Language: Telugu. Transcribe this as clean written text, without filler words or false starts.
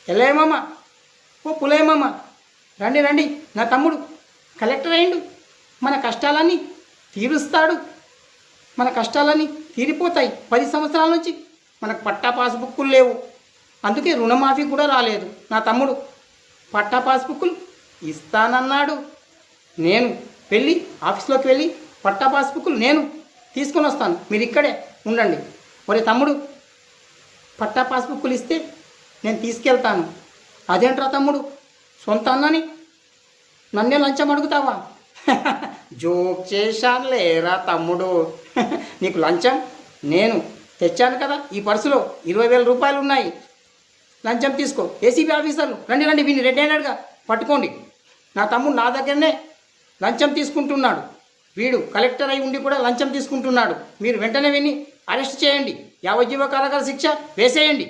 ఎల్లయ్యమ్మ, ఓ పులయ్యమ్మ, రండి రండి. నా తమ్ముడు కలెక్టర్ అయిండు. మన కష్టాలన్నీ తీరుస్తాడు. మన కష్టాలన్నీ తీరిపోతాయి. 10 సంవత్సరాల నుంచి మనకు పట్టా పాస్బుక్కులు లేవు. అందుకే రుణమాఫీ కూడా రాలేదు. నా తమ్ముడు పట్టా పాస్బుక్కులు ఇస్తానన్నాడు. నేను వెళ్ళి ఆఫీస్లోకి వెళ్ళి పట్టా పాస్బుక్కులు నేను తీసుకొని వస్తాను. మీరు ఇక్కడే ఉండండి. ఒరే తమ్ముడు, పట్టా పాస్బుక్కులు ఇస్తే నేను తీసుకెళ్తాను. అదేంట్రా తమ్ముడు, సొంత అన్నని నన్నే లంచం అడుగుతావా? జోక్ చేశాను లేరా తమ్ముడు. నీకు లంచం నేను తెచ్చాను కదా. ఈ పర్సులో 20,000 రూపాయలు ఉన్నాయి. లంచం తీసుకో. ఏసీబీ ఆఫీసర్లు రండి రండి, వీడిని రెడ్ హ్యాండెడ్గా పట్టుకోండి. నా తమ్ముడు నా దగ్గరనే లంచం తీసుకుంటున్నాడు. వీడు కలెక్టర్ అయి ఉండి కూడా లంచం తీసుకుంటున్నాడు. మీరు వెంటనే విని అరెస్ట్ చేయండి. యావజ్జీవ కారాగార శిక్ష వేసేయండి.